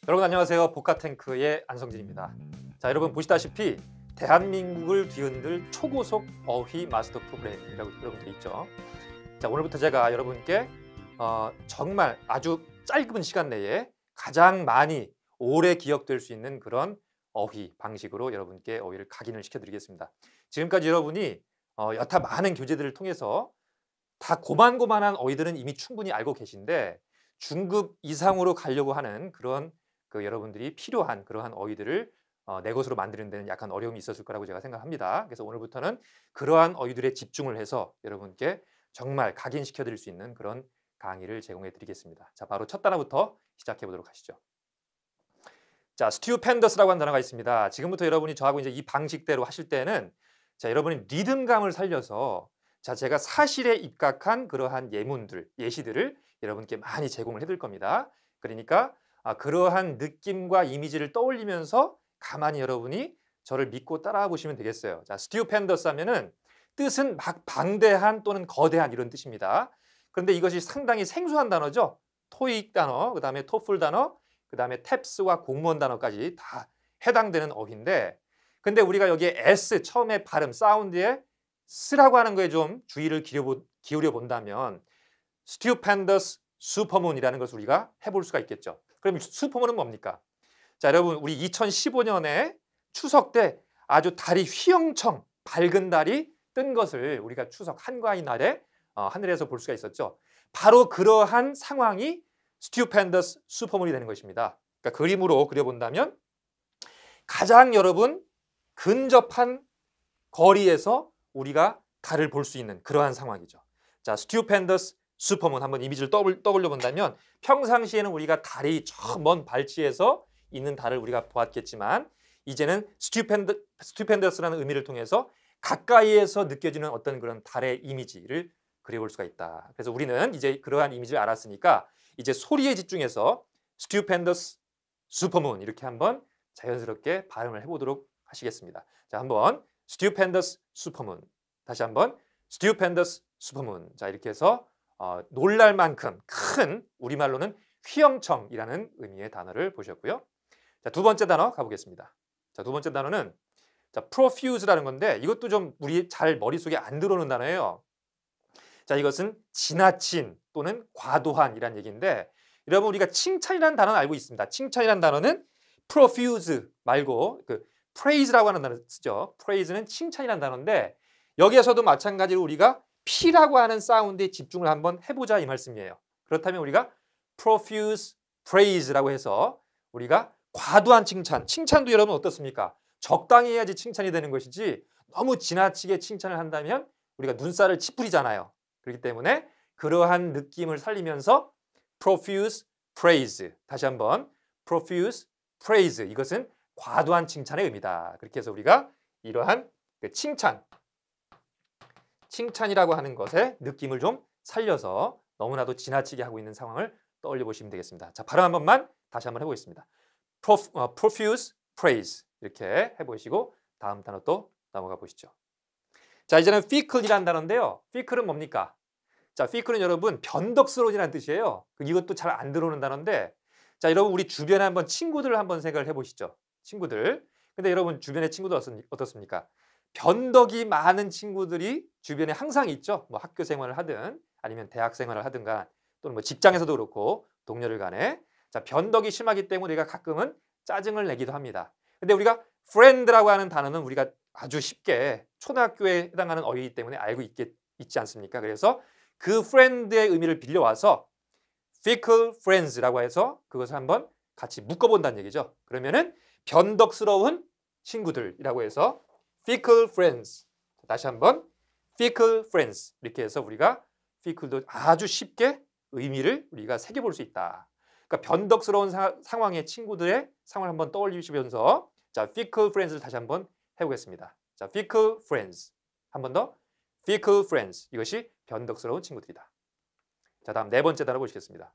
여러분 안녕하세요. 복가탱크의 안성진입니다. 자, 여러분 보시다시피 대한민국을 뒤흔들 초고속 어휘 마스터 프로그램이라고 여러분 돼 있죠. 자, 오늘부터 제가 여러분께 정말 아주 짧은 시간 내에 가장 많이 오래 기억될 수 있는 그런 어휘 방식으로 여러분께 어휘를 각인을 시켜드리겠습니다. 지금까지 여러분이 여타 많은 교재들을 통해서 다 고만고만한 어휘들은 이미 충분히 알고 계신데 중급 이상으로 가려고 하는 그런 여러분들이 필요한 그러한 어휘들을 내 것으로 만드는 데는 약간 어려움이 있었을 거라고 제가 생각합니다. 그래서 오늘부터는 그러한 어휘들에 집중을 해서 여러분께 정말 각인시켜 드릴 수 있는 그런 강의를 제공해 드리겠습니다. 자, 바로 첫 단어부터 시작해 보도록 하시죠. 자, 스튜펜더스라고 하는 단어가 있습니다. 지금부터 여러분이 저하고 이제 이 방식대로 하실 때는 자, 여러분이 리듬감을 살려서 자, 제가 사실에 입각한 그러한 예문들, 예시들을 여러분께 많이 제공을 해드릴 겁니다. 그러니까 그러한 느낌과 이미지를 떠올리면서 가만히 여러분이 저를 믿고 따라와 보시면 되겠어요. 자, 스튜펜더스 하면은 뜻은 막 방대한 또는 거대한 이런 뜻입니다. 그런데 이것이 상당히 생소한 단어죠. 토익 단어, 그다음에 토플 단어, 그다음에 탭스와 공무원 단어까지 다 해당되는 어휘인데 근데 우리가 여기에 S 처음에 발음 사운드에 스라고 하는 거에 좀 주의를 기울여 본다면 stupendous supermoon이라는 것을 우리가 해볼 수가 있겠죠. 그럼 슈퍼문은 뭡니까? 자, 여러분 우리 2015년에 추석 때 아주 달이 휘영청 밝은 달이 뜬 것을 우리가 추석 한가위 날에 하늘에서 볼 수가 있었죠. 바로 그러한 상황이 stupendous supermoon이 되는 것입니다. 그러니까 그림으로 그려본다면 가장 여러분 근접한 거리에서 우리가 달을 볼 수 있는 그러한 상황이죠. 자, stupendous supermoon 한번 이미지를 떠올려 본다면 평상시에는 우리가 달이 저 먼 발치에서 있는 달을 우리가 보았겠지만 이제는 stupendous라는 의미를 통해서 가까이에서 느껴지는 어떤 그런 달의 이미지를 그려볼 수가 있다. 그래서 우리는 이제 그러한 이미지를 알았으니까 이제 소리에 집중해서 stupendous supermoon 이렇게 한번 자연스럽게 발음을 해보도록 하시겠습니다. 자, 한번 stupendous supermoon 다시 한번 stupendous supermoon 자, 이렇게 해서 놀랄 만큼 큰 우리말로는 휘영청이라는 의미의 단어를 보셨고요. 자, 두 번째 단어 가보겠습니다. 자, 두 번째 단어는 자, profuse라는 건데 이것도 좀 우리 잘 머릿속에 안 들어오는 단어예요. 자, 이것은 지나친 또는 과도한이라는 얘기인데 여러분 우리가 칭찬이라는 단어는 알고 있습니다. 칭찬이라는 단어는 profuse 말고 praise라고 하는 단어를 쓰죠. praise는 칭찬이라는 단어인데 여기에서도 마찬가지로 우리가 P라고 하는 사운드에 집중을 한번 해보자 이 말씀이에요. 그렇다면 우리가 profuse praise라고 해서 우리가 과도한 칭찬, 칭찬도 여러분 어떻습니까? 적당히 해야지 칭찬이 되는 것이지 너무 지나치게 칭찬을 한다면 우리가 눈살을 찌푸리잖아요. 그렇기 때문에 그러한 느낌을 살리면서 profuse praise 다시 한번 profuse praise 이것은 과도한 칭찬의 의미다. 그렇게 해서 우리가 이러한 칭찬이라고 하는 것의 느낌을 좀 살려서 너무나도 지나치게 하고 있는 상황을 떠올려 보시면 되겠습니다. 자, 발음 한 번만 다시 한번 해보겠습니다. profuse praise 이렇게 해보시고 다음 단어 또 넘어가 보시죠. 자, 이제는 ficle이라는 단어인데요. ficle은 뭡니까? 자, ficle은 여러분 변덕스러워지라는 뜻이에요. 이것도 잘 안 들어오는 단어인데 자, 여러분 우리 주변에 한번 친구들을 한번 생각을 해보시죠. 친구들. 근데 여러분 주변의 친구들 어떻습니까? 변덕이 많은 친구들이 주변에 항상 있죠. 뭐 학교 생활을 하든 아니면 대학 생활을 하든가 또는 뭐 직장에서도 그렇고 동료들 간에 자, 변덕이 심하기 때문에 우리가 가끔은 짜증을 내기도 합니다. 근데 우리가 friend라고 하는 단어는 우리가 아주 쉽게 초등학교에 해당하는 어휘이기 때문에 알고 있지 않습니까? 그래서 그 friend의 의미를 빌려와서 fickle friends라고 해서 그것을 한번 같이 묶어본다는 얘기죠. 그러면은 변덕스러운 친구들이라고 해서 fickle friends 다시 한번 fickle friends 이렇게 해서 우리가 fickle도 아주 쉽게 의미를 우리가 새겨볼 수 있다. 그러니까 변덕스러운 상황의 친구들의 상황을 한번 떠올리시면서 자, fickle friends를 다시 한번 해보겠습니다. 자, fickle friends 한 번 더 fickle friends 이것이 변덕스러운 친구들이다. 자, 다음 네 번째 단어 보시겠습니다.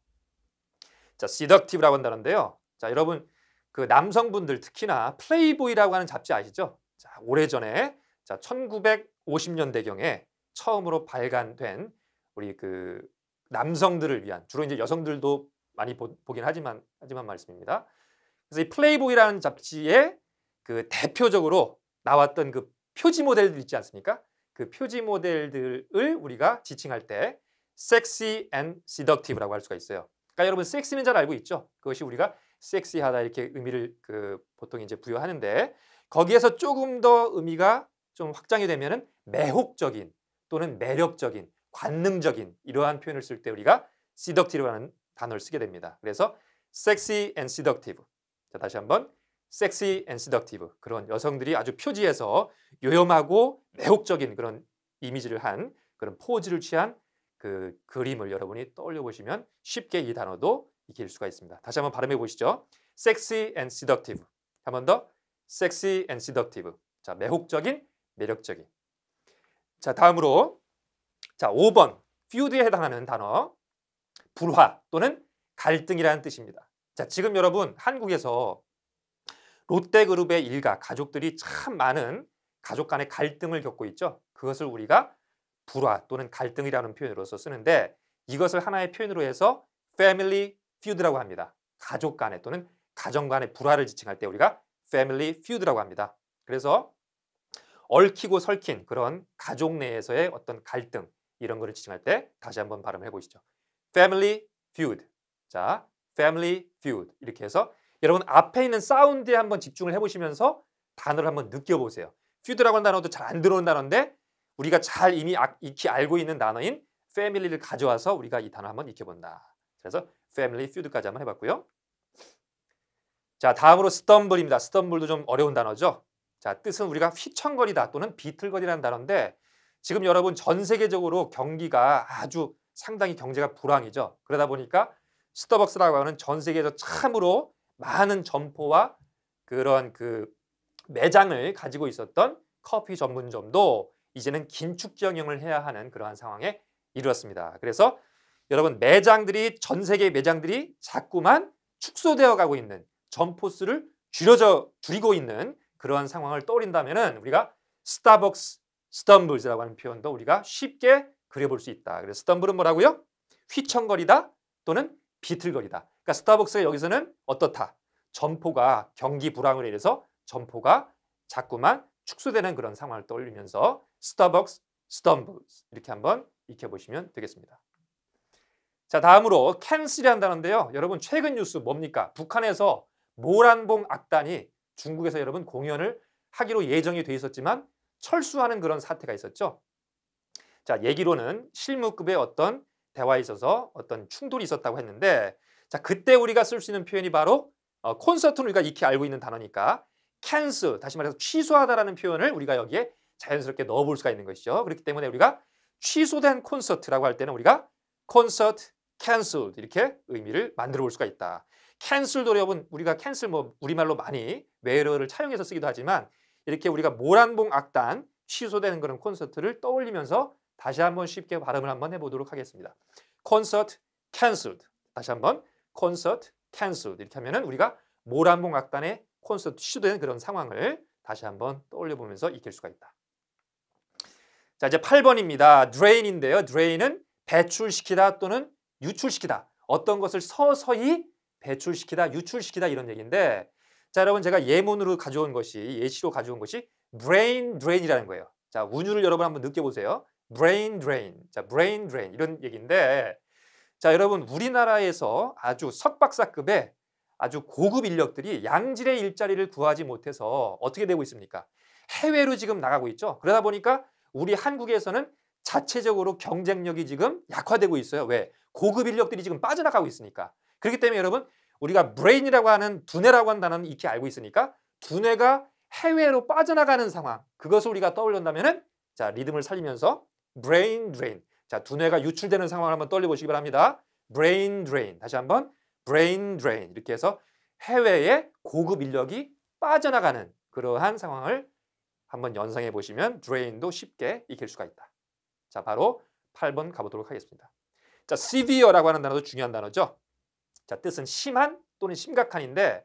자, seductive라고 하는 단어인데요. 자, 여러분 그 남성분들 특히나 플레이보이라고 하는 잡지 아시죠? 자, 오래전에 자, 1950년대경에 처음으로 발간된 우리 남성들을 위한 주로 이제 여성들도 많이 보긴 하지만 말씀입니다. 그래서 이 플레이보이라는 잡지에 그 대표적으로 나왔던 그 표지 모델들 있지 않습니까? 그 표지 모델들을 우리가 지칭할 때 sexy and seductive라고 할 수가 있어요. 그러니까 여러분 섹시는 잘 알고 있죠? 그것이 우리가 섹시하다 이렇게 의미를 보통 이제 부여하는데 거기에서 조금 더 의미가 좀 확장이 되면은 매혹적인 또는 매력적인, 관능적인 이러한 표현을 쓸 때 우리가 seductive라는 단어를 쓰게 됩니다. 그래서 sexy and seductive. 자, 다시 한번 sexy and seductive. 그런 여성들이 아주 표지에서 요염하고 매혹적인 그런 이미지를 한 그런 포즈를 취한 그 그림을 여러분이 떠올려 보시면 쉽게 이 단어도 익힐 수가 있습니다. 다시 한번 발음해 보시죠. sexy and seductive. 한 번 더. sexy and seductive. 자, 매혹적인, 매력적인. 자, 다음으로 자, 5번. feud에 해당하는 단어. 불화 또는 갈등이라는 뜻입니다. 자, 지금 여러분 한국에서 롯데그룹의 일가 가족들이 참 많은 가족 간의 갈등을 겪고 있죠. 그것을 우리가 불화 또는 갈등이라는 표현으로서 쓰는데 이것을 하나의 표현으로 해서 family feud라고 합니다. 가족 간의 또는 가정 간의 불화를 지칭할 때 우리가 family feud라고 합니다. 그래서 얽히고 설킨 그런 가족 내에서의 어떤 갈등 이런 거를 지칭할 때 다시 한번 발음해 보시죠. family feud. 자, family feud 이렇게 해서 여러분 앞에 있는 사운드에 한번 집중을 해보시면서 단어를 한번 느껴보세요. feud라고 하는 단어도 잘 안 들어오는 단어인데 우리가 잘 이미 익히 알고 있는 단어인 family를 가져와서 우리가 이 단어 한번 익혀본다. 그래서 family feud까지 한번 해봤고요. 자, 다음으로 stumble입니다. stumble도 좀 어려운 단어죠. 자, 뜻은 우리가 휘청거리다 또는 비틀거리라는 단어인데 지금 여러분 전 세계적으로 경기가 아주 상당히 경제가 불황이죠. 그러다 보니까 스타벅스라고 하는 전 세계에서 참으로 많은 점포와 그런 그 매장을 가지고 있었던 커피 전문점도 이제는 긴축 경영을 해야 하는 그러한 상황에 이르렀습니다. 그래서 여러분 매장들이 전 세계 매장들이 자꾸만 축소되어 가고 있는 점포 수를 줄이고 있는 그러한 상황을 떠올린다면은 우리가 스타벅스 스텀블스라고 하는 표현도 우리가 쉽게 그려볼 수 있다. 그래서 스텀블은 뭐라고요? 휘청거리다 또는 비틀거리다. 그러니까 스타벅스가 여기서는 어떻다? 점포가 경기 불황으로 인해서 점포가 자꾸만 축소되는 그런 상황을 떠올리면서 스타벅스 스텀블스 이렇게 한번 익혀보시면 되겠습니다. 자, 다음으로 캔슬이라는 단어인데요. 여러분 최근 뉴스 뭡니까? 북한에서 모란봉 악단이 중국에서 여러분 공연을 하기로 예정이 돼 있었지만 철수하는 그런 사태가 있었죠. 자, 얘기로는 실무급의 어떤 대화에 있어서 어떤 충돌이 있었다고 했는데 자, 그때 우리가 쓸 수 있는 표현이 바로 콘서트는 우리가 익히 알고 있는 단어니까 cancel, 다시 말해서 취소하다라는 표현을 우리가 여기에 자연스럽게 넣어볼 수가 있는 것이죠. 그렇기 때문에 우리가 취소된 콘서트라고 할 때는 우리가 콘서트 cancelled 이렇게 의미를 만들어 볼 수가 있다. cancel도 여러분 우리가 cancel 뭐 우리말로 많이 외래어를 차용해서 쓰기도 하지만 이렇게 우리가 모란봉 악단 취소되는 그런 콘서트를 떠올리면서 다시 한번 쉽게 발음을 한번 해보도록 하겠습니다. 콘서트 cancelled. 다시 한번 콘서트 cancelled 이렇게 하면은 우리가 모란봉 악단의 콘서트 취소되는 그런 상황을 다시 한번 떠올려 보면서 익힐 수가 있다. 자, 이제 8번입니다. drain인데요. drain은 배출시키다 또는 유출시키다. 어떤 것을 서서히 배출시키다, 유출시키다 이런 얘기인데 자, 여러분 제가 예문으로 가져온 것이 예시로 가져온 것이 brain drain이라는 거예요. 자, 운율을 여러분 한번 느껴보세요. brain drain. 자, brain drain 이런 얘기인데 자, 여러분 우리나라에서 아주 석박사급의 아주 고급 인력들이 양질의 일자리를 구하지 못해서 어떻게 되고 있습니까? 해외로 지금 나가고 있죠. 그러다 보니까 우리 한국에서는 자체적으로 경쟁력이 지금 약화되고 있어요. 왜? 고급 인력들이 지금 빠져나가고 있으니까. 그렇기 때문에 여러분 우리가 브레인이라고 하는 두뇌라고 하는 단어는 익히 알고 있으니까 두뇌가 해외로 빠져나가는 상황 그것을 우리가 떠올린다면은 자, 리듬을 살리면서 brain drain. 자, 두뇌가 유출되는 상황을 한번 떠올려 보시기 바랍니다. brain drain. 다시 한번 brain drain. 이렇게 해서 해외에 고급 인력이 빠져나가는 그러한 상황을 한번 연상해 보시면 drain도 쉽게 익힐 수가 있다. 자, 바로 8번 가보도록 하겠습니다. 자, severe라고 하는 단어도 중요한 단어죠. 자, 뜻은 심한 또는 심각한인데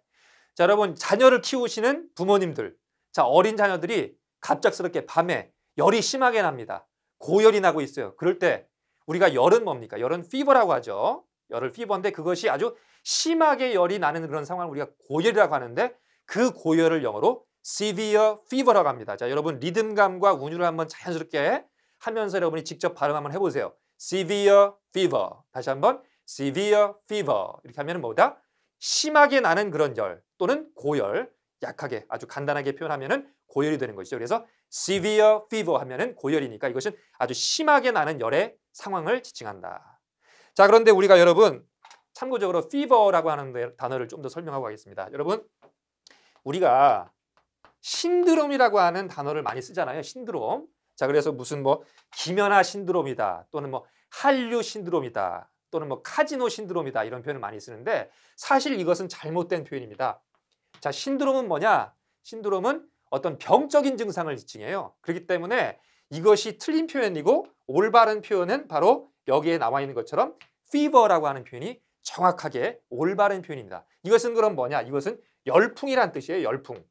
자, 여러분 자녀를 키우시는 부모님들 자, 어린 자녀들이 갑작스럽게 밤에 열이 심하게 납니다. 고열이 나고 있어요. 그럴 때 우리가 열은 뭡니까? 열은 fever라고 하죠. 열을 fever인데 그것이 아주 심하게 열이 나는 그런 상황을 우리가 고열이라고 하는데 그 고열을 영어로 severe fever라고 합니다. 자, 여러분 리듬감과 운율을 한번 자연스럽게 하면서 여러분이 직접 발음 한번 해보세요. severe fever. 다시 한번 severe fever. 이렇게 하면 뭐다? 심하게 나는 그런 열 또는 고열, 약하게 아주 간단하게 표현하면은 고열이 되는 것이죠. 그래서 severe fever 하면은 고열이니까 이것은 아주 심하게 나는 열의 상황을 지칭한다. 자, 그런데 우리가 여러분 참고적으로 fever라고 하는 단어를 좀 더 설명하고 가겠습니다. 여러분 우리가 신드롬이라고 하는 단어를 많이 쓰잖아요. 신드롬. 자, 그래서 무슨 뭐 기면화 신드롬이다 또는 뭐 한류 신드롬이다 또는 뭐 카지노 신드롬이다 이런 표현을 많이 쓰는데 사실 이것은 잘못된 표현입니다. 자, 신드롬은 뭐냐? 신드롬은 어떤 병적인 증상을 지칭해요. 그렇기 때문에 이것이 틀린 표현이고 올바른 표현은 바로 여기에 나와 있는 것처럼 fever라고 하는 표현이 정확하게 올바른 표현입니다. 이것은 그럼 뭐냐? 이것은 열풍이란 뜻이에요. 열풍.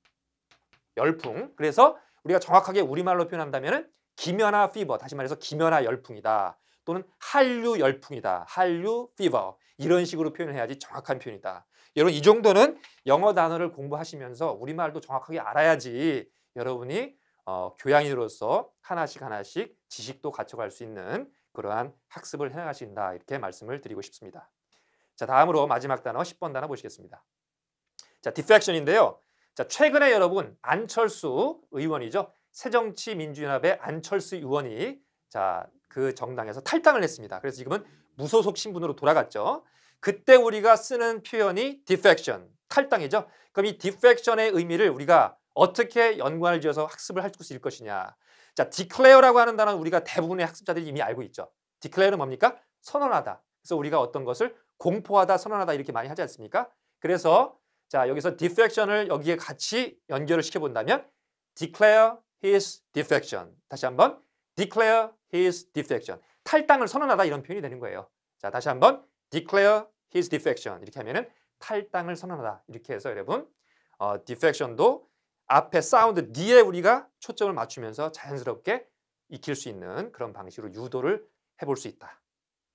열풍. 그래서 우리가 정확하게 우리말로 표현한다면 기면화 fever, 다시 말해서 기면화 열풍이다. 또는 한류 열풍이다. 한류 fever. 이런 식으로 표현을 해야지 정확한 표현이다. 여러분 이 정도는 영어 단어를 공부하시면서 우리말도 정확하게 알아야지 여러분이 교양인으로서 하나씩 하나씩 지식도 갖춰갈 수 있는 그러한 학습을 해나가신다. 이렇게 말씀을 드리고 싶습니다. 자, 다음으로 마지막 단어 10번 단어 보시겠습니다. 자, defection인데요. 자, 최근에 여러분 안철수 의원이죠. 새정치민주연합의 안철수 의원이 자, 그 정당에서 탈당을 했습니다. 그래서 지금은 무소속 신분으로 돌아갔죠. 그때 우리가 쓰는 표현이 defection, 탈당이죠. 그럼 이 defection의 의미를 우리가 어떻게 연관을 지어서 학습을 할 수 있을 것이냐. 자, declare라고 하는 단어는 우리가 대부분의 학습자들이 이미 알고 있죠. declare는 뭡니까? 선언하다. 그래서 우리가 어떤 것을 공포하다, 선언하다 이렇게 많이 하지 않습니까? 그래서 자, 여기서 defection을 여기에 같이 연결을 시켜본다면 declare his defection. 다시 한번 declare his defection. 탈당을 선언하다 이런 표현이 되는 거예요. 자, 다시 한번 declare his defection. 이렇게 하면은 탈당을 선언하다. 이렇게 해서 여러분 defection도 앞에 사운드 D에 우리가 초점을 맞추면서 자연스럽게 익힐 수 있는 그런 방식으로 유도를 해볼 수 있다.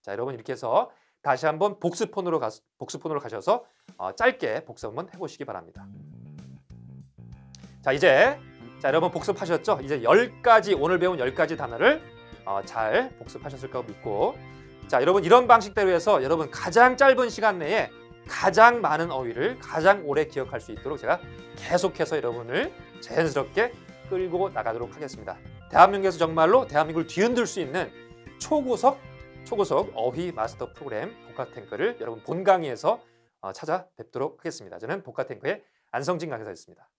자, 여러분 이렇게 해서 다시 한번 복습폰으로 가셔서 짧게 복습 한번 해보시기 바랍니다. 자, 이제 여러분 복습하셨죠? 이제 10가지 오늘 배운 10가지 단어를 잘 복습하셨을 거 믿고 자, 여러분 이런 방식대로 해서 여러분 가장 짧은 시간 내에 가장 많은 어휘를 가장 오래 기억할 수 있도록 제가 계속해서 여러분을 자연스럽게 끌고 나가도록 하겠습니다. 대한민국에서 정말로 대한민국을 뒤흔들 수 있는 초고속 어휘 마스터 프로그램 복화탱크를 여러분 본 강의에서 찾아뵙도록 하겠습니다. 저는 복화탱크의 안성진 강사였습니다.